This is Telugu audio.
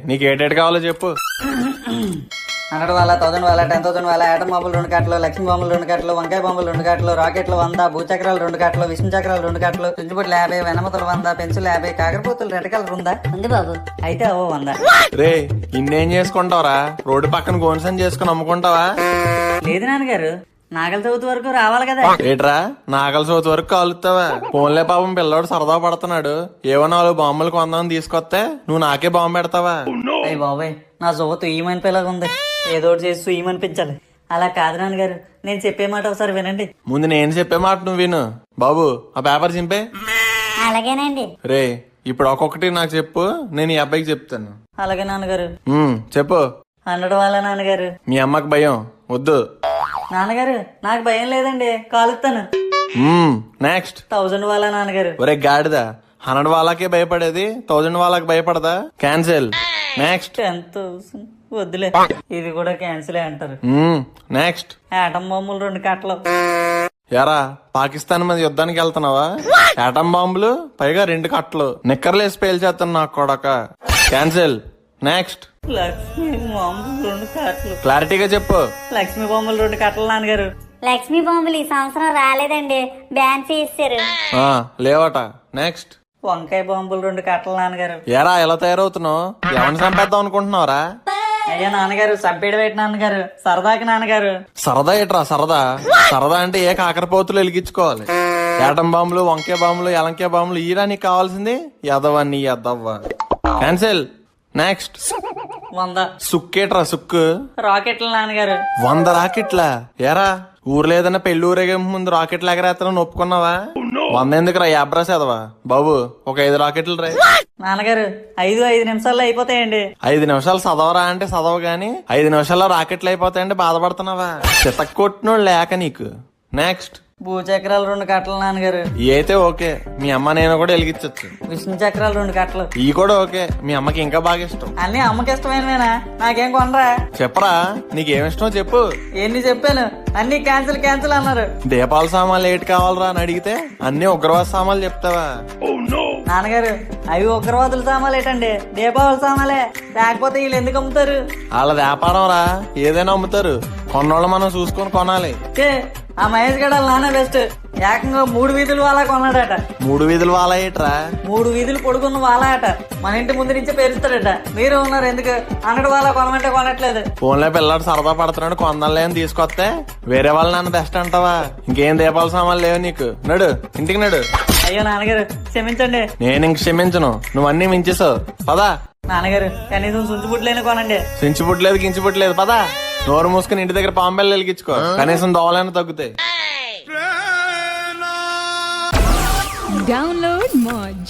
నీకు ఏటేటి కావాలో చెప్పు. 100 వాళ్ళ 1000 వాళ్ళ 10,000 వాళ్ళ ఆటం బాంబులు 2 కట్టలు, లక్ష్మీ బాంబులు 2 కట్టలు, వంకాయ బాంబులు 2 కట్టలు, రాకెట్లు 100, భూచక్రాలు 2 కట్టలు, విష్ణు చక్రాలు 2 కట్టలు, చుంచుబుట్లు 50, వెనమతులు 100, పెన్సిల్ 50, కాకరపూతులు రెడ్ కలర్ ఉందా? ఉంది బాబు. అయితే అవో 100. రే ఇన్నేం చేసుకుంటావరా? రోడ్డు పక్కన గోన్సన్ చేసుకుని అమ్ముకుంటావా? లేదు నాన్నగారు, నాగల చవితి వరకు రావాలి కదా. ఏట్రా నాగల చవితి వరకు కాలుతావా? ఫోన్లే పాపం పిల్లోడు సరదా పడుతున్నాడు. ఏవో 4 బాంబులు కొందామని తీసుకొస్తే నువ్వు నాకే బాంబు పెడతావా? అయ్యి బాబాయ్, నా జోత ఈమనిపోయేలాగా ఉంది. ఏదో ఒకటి చేసి ఈమనిపించాలి. అలా కాదు నాన్నగారు, నేను చెప్పే మాట ఒకసారి వినండి. ముందు నేను చెప్పే మాట నువ్వు విను. బాబు ఆ పేపర్ చింపే. అలాగేనండి. రే ఇప్పుడు ఒక్కొక్కటి నాకు చెప్పు, నేను ఈ అబ్బాయికి చెప్తాను. అలాగే నాన్నగారు. చెప్పు. 100 వాళ్ళ నాన్నగారు. మీ అమ్మకి భయం వద్దు. నాన్నగారు నాకు భయం లేదండి, కాలుస్తాను. నెక్స్ట్. 1000 వాళ్ళ నాన్నగారు. ఒరే గాడిద, 100 వాళ్ళకే భయపడేది 1000 వాళ్ళకి భయపడదా? క్యాన్సిల్. నెక్స్ట్. 10,000 వద్దులే, ఇది కూడా క్యాన్సిల్ అంటారు. నెక్స్ట్. ఆటం బాంబులు 2 కట్టలు. ఎరా పాకిస్తాన్ మీద యుద్ధానికి వెళ్తున్నావా? ఆటం బాంబులు పైగా 2 కట్టలు, నిక్కర్లు వేసి పేల్చేస్తాను నాకు కొడక. క్యాన్సిల్. నెక్స్ట్. లక్ష్మీ బాంబులు 2 కట్టలు. క్లారిటీగా చెప్పు. లక్ష్మీ బాంబులు 2 కట్టలు నాన్నగారు. లక్ష్మీ బాంబులు ఈ సంవత్సరం రాలేదండి, బ్యాన్ చేశారు. లేవట. నెక్స్ట్. వంకాయ బాంబులు 2 కట్టలు నాన్నగారు. ఎరా ఎలా తయారవుతున్నావు? ఎవరిని చంపేద్దాం అనుకుంటున్నావురా? అయ్యా నాన్నగారు, చంపేడు పెట్టి నాన్నగారు, సరదాకి నాన్నగారు. సరదా ఏట్రా సరదా? సరదా అంటే ఏ కాకరపోతులు వెలిగించుకోవాలి. ఏటం బాంబులు, వంకాయ బాంబులు, ఎలంకాయ బాంబులు ఈరా నీకు కావాల్సింది? ఎదవన్నీ ఎదవ్వ. క్యాన్సిల్. నెక్స్ట్. 100 సుక్కేట్రా సుక్కు. రాకెట్లు నాన్నగారు. 100 రాకెట్లా? ఏరా ఊర్లో ఏదైనా పెళ్లి ఊరేగే ముందు రాకెట్లు ఎగరేస్తానని ఒప్పుకున్నావా? 100 ఎందుకురా యాబ్రాస్ ఎదవా? బాబు ఒక 5 రాకెట్లు రా. నాన్నగారు 5 నిమిషాల్లో అయిపోతాయండి. 5 నిమిషాలు చదవరా అంటే చదవ గాని 5 నిమిషాల్లో రాకెట్లు అయిపోతాయంటే బాధపడుతున్నావా? చితక్ కొట్టినోడు లేక నీకు. నెక్స్ట్. భూచక్రాలు 2 కట్టలు నాన్నగారు. అయితే ఓకే, మీ అమ్మ నేను కూడా వెలిగించచ్చు. విష్ణు చక్రాలు 2 కట్టలు. ఈ కూడా ఓకే, మీ అమ్మకి ఇంకా బాగా ఇష్టం. అన్ని అమ్మకి ఇష్టమైనవేనా? నాకేం కొనరా? చెప్పరా నీకేమిష్టమో చెప్పు. ఎన్ని చెప్పాను, అన్ని క్యాన్సిల్ క్యాన్సిల్ అన్నారు. దీపాల సామాన్లు ఏటి కావాలరా అని అడిగితే అన్ని ఉగ్రవాద సామాన్లు చెప్తావా? నాన్నగారు అవి ఉగ్రవాదుల సామాన్లు ఏంటండి, దీపావళి సామాలే. లేకపోతే వీళ్ళు ఎందుకు అమ్ముతారు? వాళ్ళ వ్యాపారం రా, ఏదైనా అమ్ముతారు. కొన్నోళ్ళు మనం చూసుకొని కొనాలి. ఆ మహేష్ గడ నాన్న బెస్ట్. ఏకంగా 3 వీధులు వాళ్ళ కొన్నాడట. 3 వీధులు వాళ్ళ ఏట్రా? 3 వీధులు పొడుగున్న వాళ్ళ అట. మన ఇంటి ముందు నుంచే పేరుస్తాడట. మీరు ఉన్నారు ఎందుకు 100 వాళ్ళ కొనమంటే కొనట్లేదు. ఫోన్లో పిల్లాడు సరదా పడుతున్నాడు కొందాలే అని తీసుకొస్తే వేరే వాళ్ళ నాన్న బెస్ట్ అంటావా? ఇంకేం దీపాల సామాన్లు లేవు నీకు. నడు ఇంటికి నడు. అయ్యో నాన్నగారు క్షమించండి. నేను ఇంక క్షమించను, నువ్వు అన్ని మించేసావు. పదా. నాన్నగారు కనీసం సుంచుబుట్లైనా కొనండి. సించిపుట్లేదు గించిపుట్లేదు, పదా. నోరు మూసుకుని ఇంటి దగ్గర పాంబెల్లు వెలిగించుకో, కనీసం దోవలైనా తగ్గుతాయి. Download Moj.